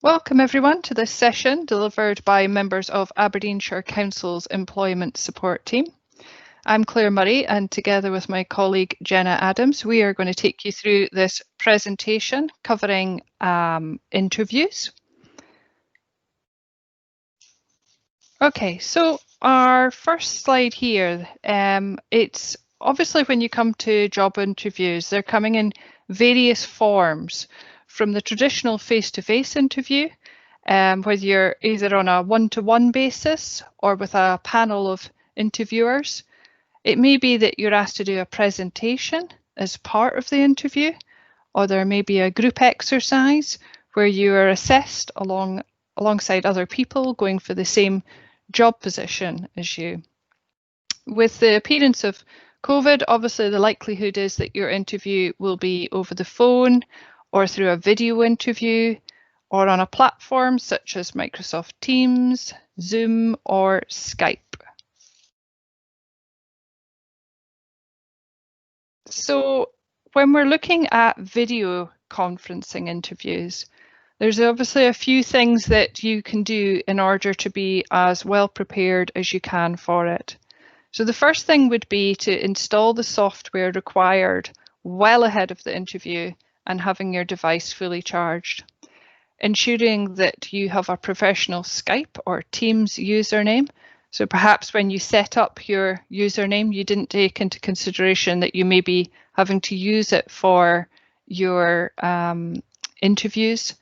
Welcome everyone to this session delivered by members of Aberdeenshire Council's Employment Support Team. I'm Claire Murray, and together with my colleague Jenna Adams, we are going to take you through this presentation covering interviews. Okay, so our first slide here, it's obviously when you come to job interviews, they're coming in various forms, from the traditional face-to-face interview, whether you're either on a one-to-one basis or with a panel of interviewers. It may be that you're asked to do a presentation as part of the interview, or there may be a group exercise where you are assessed alongside other people going for the same job position as you. With the appearance of COVID, obviously the likelihood is that your interview will be over the phone or through a video interview or on a platform such as Microsoft Teams, Zoom or Skype. So when we're looking at video conferencing interviews, there's obviously a few things that you can do in order to be as well prepared as you can for it. So the first thing would be to install the software required well ahead of the interview and having your device fully charged. Ensuring that you have a professional Skype or Teams username. So perhaps when you set up your username, you didn't take into consideration that you may be having to use it for your interviews.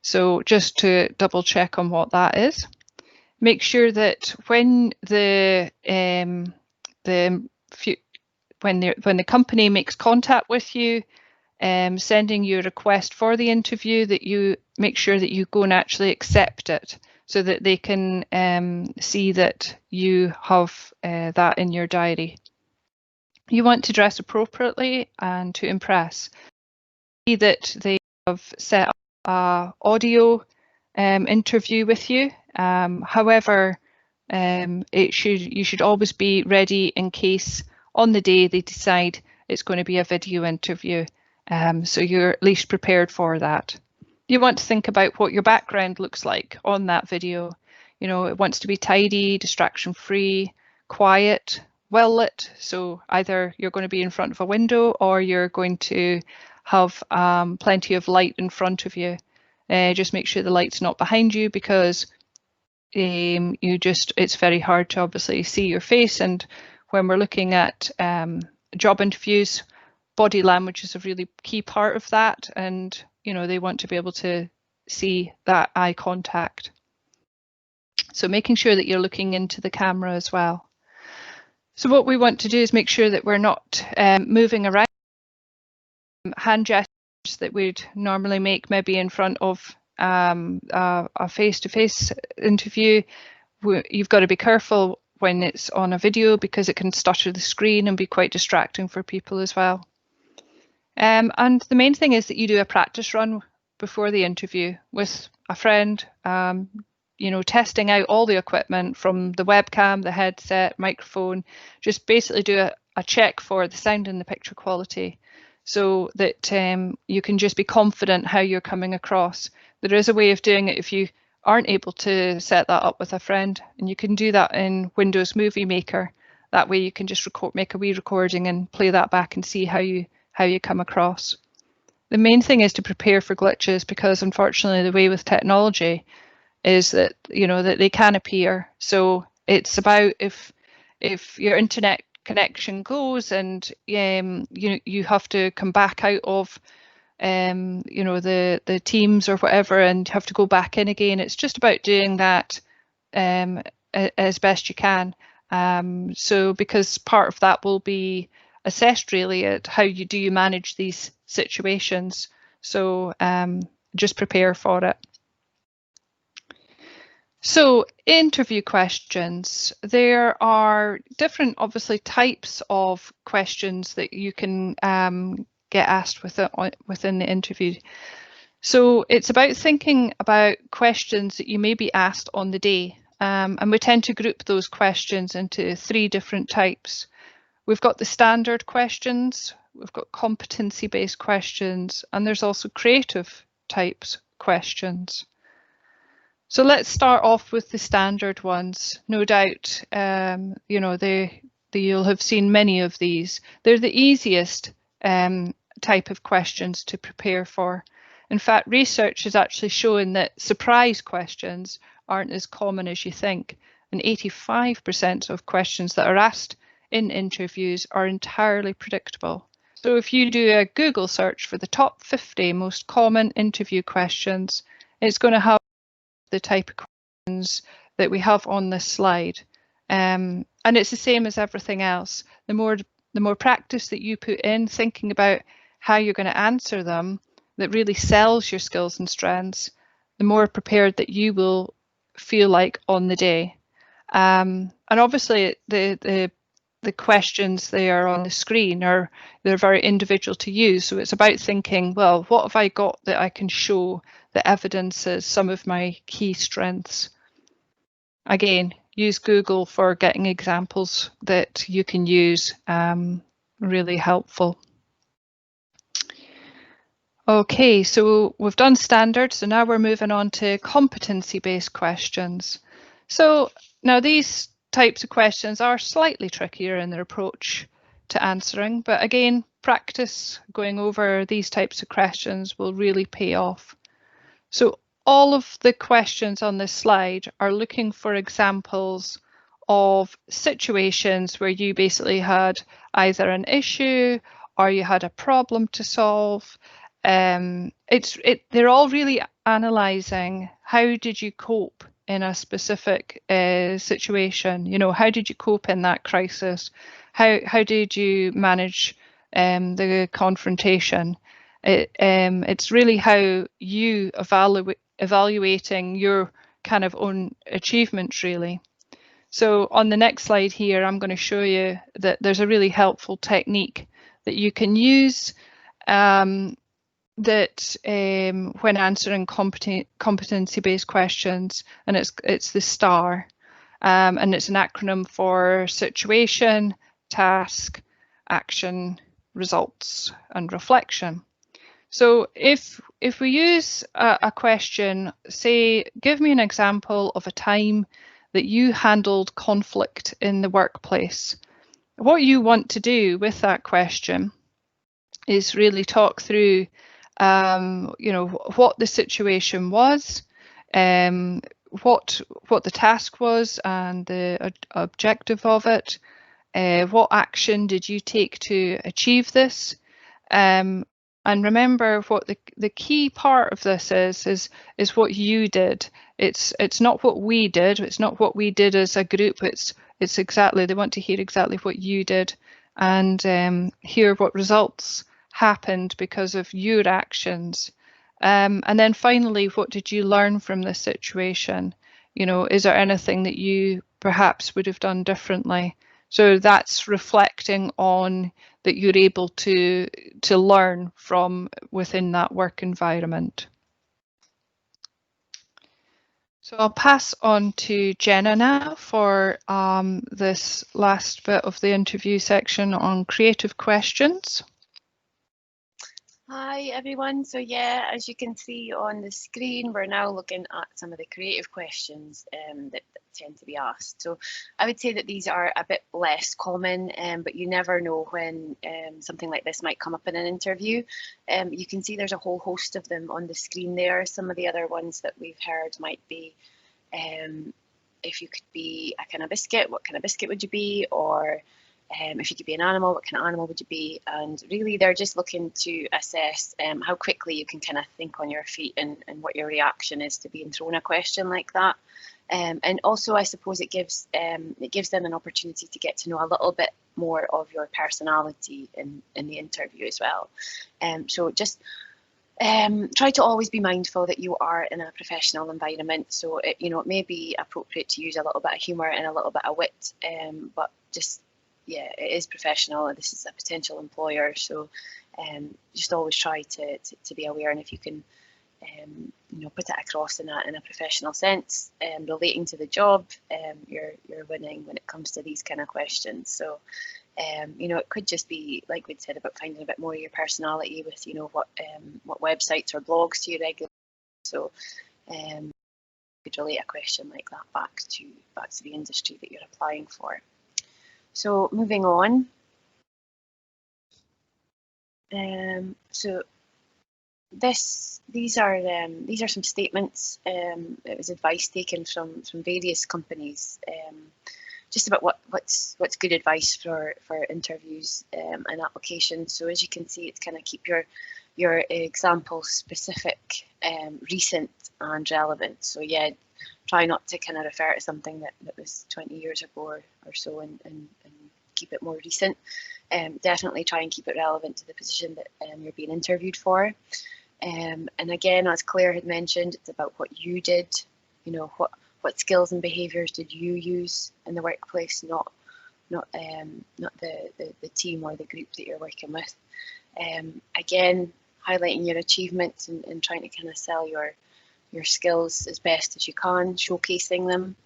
So just to double check on what that is. Make sure that when the company makes contact with you, sending you a request for the interview, that you make sure that you go and actually accept it so that they can see that you have that in your diary. You want to dress appropriately and to impress. See that they have set up an audio interview with you. However, you should always be ready in case on the day they decide it's going to be a video interview. So you're at least prepared for that. You want to think about what your background looks like on that video. You know, it wants to be tidy, distraction free, quiet, well lit. So either you're going to be in front of a window or you're going to have plenty of light in front of you. Just make sure the light's not behind you, because it's very hard to obviously see your face. And when we're looking at job interviews, body language is a really key part of that, and you know, they want to be able to see that eye contact. So making sure that you're looking into the camera as well. So what we want to do is make sure that we're not moving around. Hand gestures that we'd normally make maybe in front of a face-to-face interview, you've got to be careful when it's on a video, because it can stutter the screen and be quite distracting for people as well. And the main thing is that you do a practice run before the interview with a friend, you know, testing out all the equipment from the webcam, the headset, microphone. Just basically do a check for the sound and the picture quality, so that you can just be confident how you're coming across. There is a way of doing it if you aren't able to set that up with a friend, and you can do that in Windows Movie Maker. That way you can just make a wee recording and play that back and see how you come across. The main thing is to prepare for glitches, because unfortunately the way with technology is that, you know, that they can appear. So it's about if your internet connection goes and you have to come back out of you know, the Teams or whatever, and have to go back in again. It's just about doing that as best you can. So because part of that will be assessed really at how you manage these situations. So just prepare for it. So interview questions. There are different, obviously, types of questions that you can get asked within the interview. So it's about thinking about questions that you may be asked on the day. And we tend to group those questions into 3 different types. We've got the standard questions, we've got competency-based questions, and there's also creative types questions. So let's start off with the standard ones. No doubt, you know, you'll have seen many of these. They're the easiest type of questions to prepare for. In fact, research has actually shown that surprise questions aren't as common as you think, and 85% of questions that are asked in interviews are entirely predictable. So if you do a Google search for the top 50 most common interview questions, it's going to have the type of questions that we have on this slide. And it's the same as everything else. The more practice that you put in thinking about how you're going to answer them, that really sells your skills and strengths, the more prepared that you will feel like on the day. And obviously the questions there on the screen they're very individual to you. So it's about thinking, well, what have I got that I can show that evidences some of my key strengths? Again, use Google for getting examples that you can use. Really helpful. Okay, so we've done standard, so now we're moving on to competency-based questions. So now these types of questions are slightly trickier in their approach to answering, but again, practice going over these types of questions will really pay off. So all of the questions on this slide are looking for examples of situations where you basically had either an issue or you had a problem to solve. They're all really analysing how did you cope in a specific situation. You know, how did you cope in that crisis? How did you manage the confrontation? It's really how you evaluating your kind of own achievements, really. So on the next slide here, I'm going to show you that there's a really helpful technique that you can use when answering competency-based questions, and it's the STAR, and it's an acronym for situation, task, action, results, and reflection. So if we use a question, say, give me an example of a time that you handled conflict in the workplace. What you want to do with that question is really talk through, you know, what the situation was, what the task was and the objective of it, what action did you take to achieve this, and remember what the key part of this is what you did. It's not what we did. It's not what we did as a group. It's exactly, they want to hear exactly what you did and hear what results happened because of your actions. And then finally, what did you learn from this situation? You know, is there anything that you perhaps would have done differently? So that's reflecting on that you're able to learn from within that work environment. So I'll pass on to Jenna now for this last bit of the interview section on creative questions. Hi everyone, so yeah, as you can see on the screen, we're now looking at some of the creative questions that tend to be asked. So I would say that these are a bit less common, but you never know when something like this might come up in an interview. You can see there's a whole host of them on the screen there. Some of the other ones that we've heard might be, if you could be a kind of biscuit, what kind of biscuit would you be? Or if you could be an animal, what kind of animal would you be? And really they're just looking to assess how quickly you can kind of think on your feet and what your reaction is to being thrown a question like that. And also I suppose it gives them an opportunity to get to know a little bit more of your personality in the interview as well. So just try to always be mindful that you are in a professional environment. So it may be appropriate to use a little bit of humour and a little bit of wit, but just, yeah, it is professional and this is a potential employer, so just always try to be aware, and if you can put it across in a professional sense, relating to the job, you're winning when it comes to these kind of questions. So it could just be, like we'd said, about finding a bit more of your personality with what websites or blogs do you regularly. So could relate a question like that back to the industry that you're applying for. So moving on. So these are some statements. It was advice taken from various companies, just about what's good advice for interviews and applications. So as you can see, it's kind of keep your example specific, recent and relevant. So yeah, try not to kind of refer to something that was 20 years ago or so, and keep it more recent. Definitely try and keep it relevant to the position that you're being interviewed for. And again, as Claire had mentioned, it's about what you did. You know, what skills and behaviours did you use in the workplace, not the team or the group that you're working with. Again, highlighting your achievements and trying to kind of sell your skills as best as you can, showcasing them.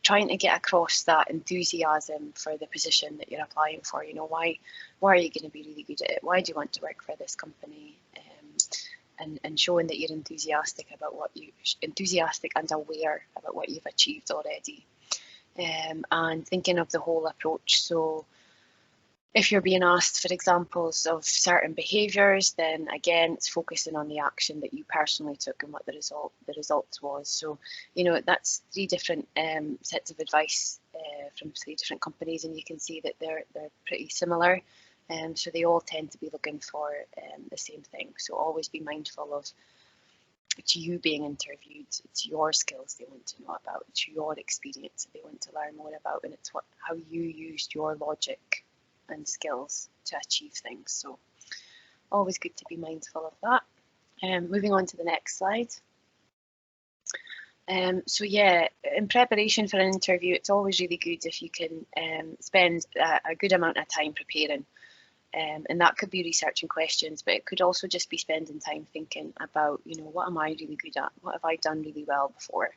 Trying to get across that enthusiasm for the position that you're applying for. You know, why are you going to be really good at it? Why do you want to work for this company? And showing that you're enthusiastic and aware about what you've achieved already. And thinking of the whole approach. So if you're being asked for examples of certain behaviours, then again, it's focusing on the action that you personally took and what the result was. So, you know, that's 3 different sets of advice from 3 different companies, and you can see that they're pretty similar. So they all tend to be looking for the same thing. So always be mindful of it's you being interviewed, it's your skills they want to know about, it's your experience that they want to learn more about, and it's how you used your logic and skills to achieve things. So always good to be mindful of that. Moving on to the next slide. So yeah, in preparation for an interview, it's always really good if you can spend a good amount of time preparing. And that could be researching questions, but it could also just be spending time thinking about, you know, what am I really good at? What have I done really well before?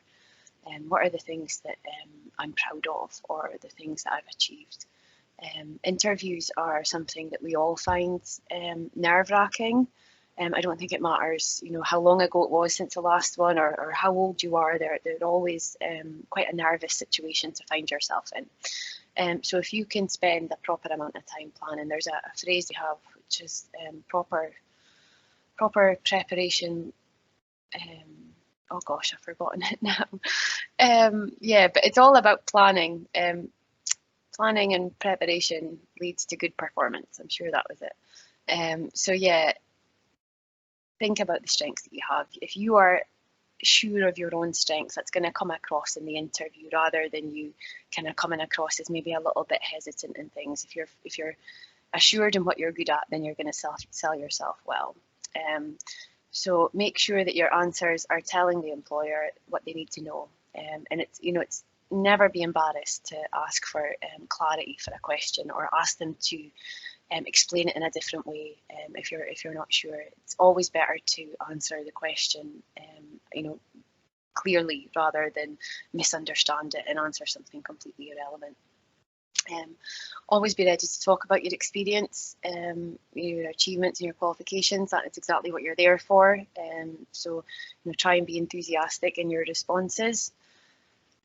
What are the things that I'm proud of, or the things that I've achieved? Interviews are something that we all find nerve-wracking. I don't think it matters, you know, how long ago it was since the last one, or how old you are. They're always quite a nervous situation to find yourself in. So if you can spend a proper amount of time planning, there's a phrase we have, which is proper preparation. Oh gosh, I've forgotten it now. Yeah, but it's all about planning. Planning and preparation leads to good performance. I'm sure that was it. So yeah, think about the strengths that you have. If you are sure of your own strengths, that's going to come across in the interview, rather than you kind of coming across as maybe a little bit hesitant in things. If you're assured in what you're good at, then you're going to sell yourself well. So make sure that your answers are telling the employer what they need to know. And it's never be embarrassed to ask for clarity for a question, or ask them to explain it in a different way. If you're not sure, it's always better to answer the question clearly, rather than misunderstand it and answer something completely irrelevant. Always be ready to talk about your experience, your achievements and your qualifications. That is exactly what you're there for. So try and be enthusiastic in your responses.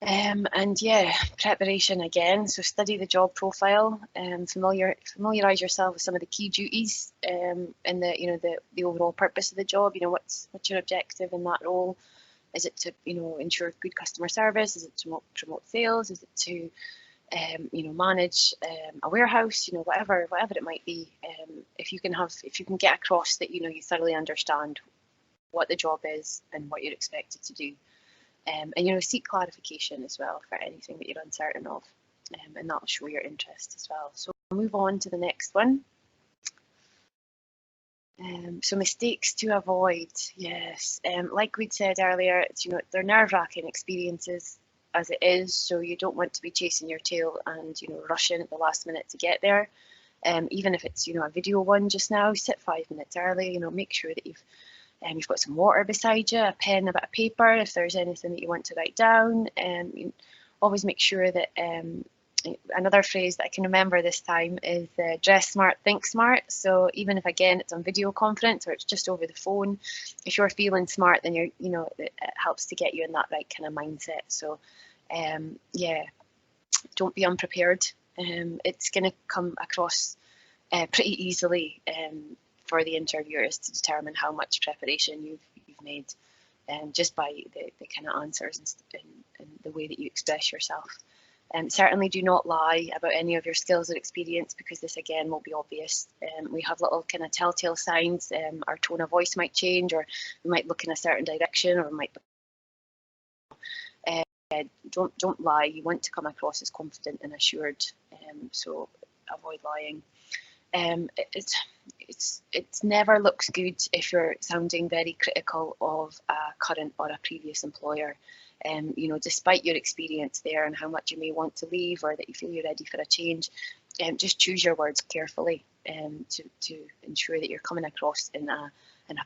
And yeah, preparation again. So study the job profile and familiarise yourself with some of the key duties and the overall purpose of the job. What's your objective in that role? Is it to ensure good customer service? Is it to promote sales? Is it to manage a warehouse? Whatever it might be. If you can get across that you thoroughly understand what the job is and what you're expected to do. And seek clarification as well for anything that you're uncertain of, and that'll show your interest as well. So we'll move on to the next one. So mistakes to avoid. Yes, like we'd said earlier, it's they're nerve-wracking experiences as it is, so you don't want to be chasing your tail and rushing at the last minute to get there. Even if it's a video one just now, sit 5 minutes early. Make sure that you've got some water beside you, a pen, a bit of paper if there's anything that you want to write down. Always make sure that Another phrase that I can remember this time is dress smart, think smart. So even if, again, it's on video conference or it's just over the phone, if you're feeling smart, then it helps to get you in that right kind of mindset. So yeah, don't be unprepared. It's going to come across pretty easily for the interviewers to determine how much preparation you've made, just by the kind of answers and the way that you express yourself. Certainly do not lie about any of your skills or experience, because this, again, will be obvious. We have little kind of telltale signs. Our tone of voice might change, or we might look in a certain direction, or might don't lie. You want to come across as confident and assured, so avoid lying. It never looks good if you're sounding very critical of a current or a previous employer. Despite your experience there and how much you may want to leave, or that you feel you're ready for a change, just choose your words carefully to ensure that you're coming across in a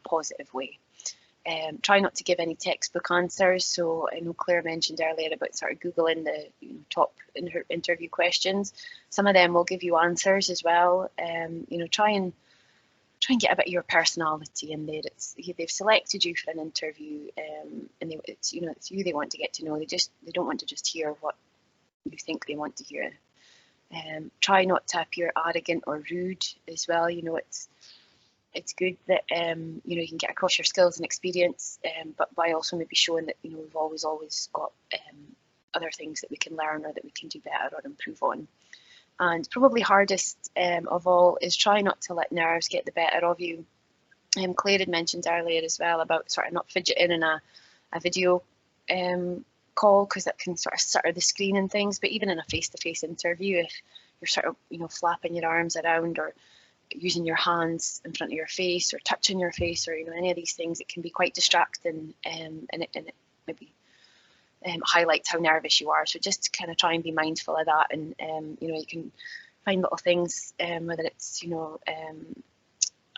positive way. Try not to give any textbook answers. So I know Claire mentioned earlier about sort of Googling the top interview questions. Some of them will give you answers as well. Try and get a bit of your personality in there. They've selected you for an interview, and it's you they want to get to know. They don't want to just hear what you think they want to hear. Try not to appear arrogant or rude as well. It's good that you can get across your skills and experience, but by also maybe showing that we've always got other things that we can learn or that we can do better or improve on. And probably hardest of all is try not to let nerves get the better of you. Claire had mentioned earlier as well about sort of not fidgeting in a video call, because that can sort of stutter the screen and things. But even in a face-to-face interview, if you're sort of flapping your arms around or using your hands in front of your face or touching your face or any of these things, it can be quite distracting, and it maybe highlights how nervous you are. So just kind of try and be mindful of that, and you can find little things, whether it's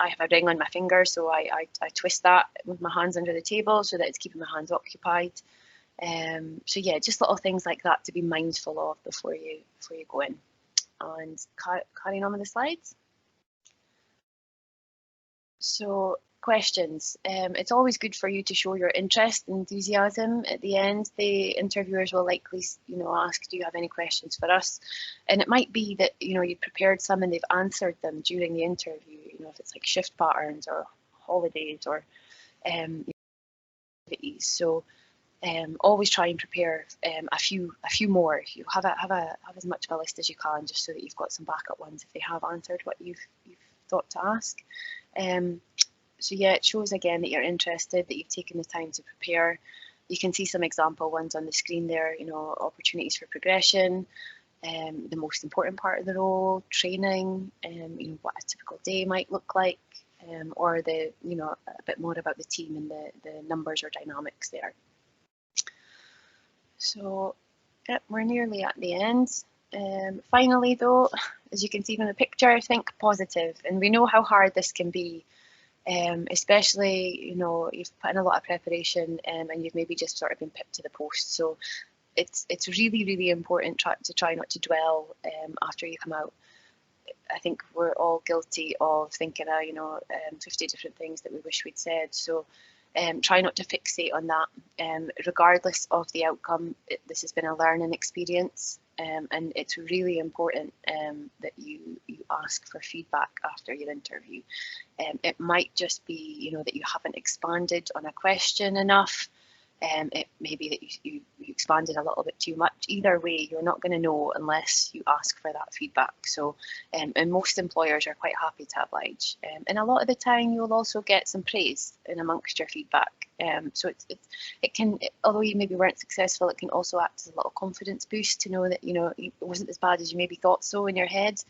I have a ring on my finger, so I twist that with my hands under the table so that it's keeping my hands occupied. So yeah, just little things like that to be mindful of before you go in. And carrying on with the slides. So questions. It's always good for you to show your interest and enthusiasm. At the end, the interviewers will likely ask, do you have any questions for us? And it might be that you've prepared some and they've answered them during the interview, if it's like shift patterns or holidays or activities. So always try and prepare a few more. You have as much of a list as you can, just so that you've got some backup ones if they have answered what you've thought to ask. So yeah, it shows again that you're interested, that you've taken the time to prepare. You can see some example ones on the screen there, opportunities for progression, the most important part of the role, training, what a typical day might look like, or a bit more about the team and the numbers or dynamics there. So yeah, we're nearly at the end. Finally though, as you can see from the picture, think positive. And we know how hard this can be, especially, you've put in a lot of preparation, and you've maybe just sort of been pipped to the post. So it's really, really important to try not to dwell after you come out. I think we're all guilty of thinking, 50 different things that we wish we'd said. So try not to fixate on that. Regardless of the outcome, this has been a learning experience, and it's really important that you ask for feedback after your interview. It might just be, that you haven't expanded on a question enough. It may be that you expanded a little bit too much. Either way, you're not going to know unless you ask for that feedback. So, and most employers are quite happy to oblige. And a lot of the time, you'll also get some praise in amongst your feedback. So it can, although you maybe weren't successful, it can also act as a little confidence boost to know that it wasn't as bad as you maybe thought so in your head.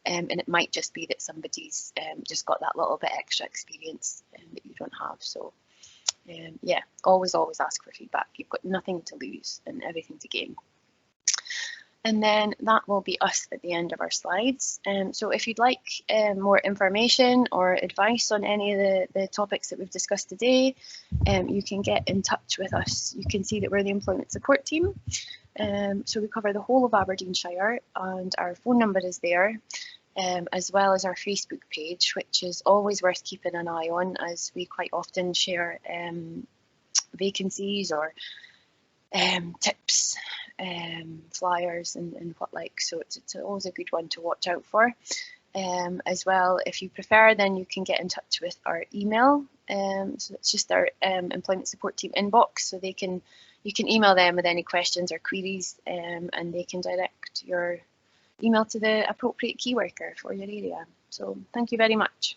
And it might just be that somebody's just got that little bit extra experience that you don't have. So. Yeah, always ask for feedback. You've got nothing to lose and everything to gain. And then that will be us at the end of our slides. So if you'd like more information or advice on any of the topics that we've discussed today, you can get in touch with us. You can see that we're the employment support team. So we cover the whole of Aberdeenshire, and our phone number is there, as well as our Facebook page, which is always worth keeping an eye on, as we quite often share vacancies or tips, flyers and what like. So it's always a good one to watch out for. As well, if you prefer, then you can get in touch with our email. So it's just our employment support team inbox. So you can email them with any questions or queries, and they can direct your email to the appropriate key worker for your area. So thank you very much.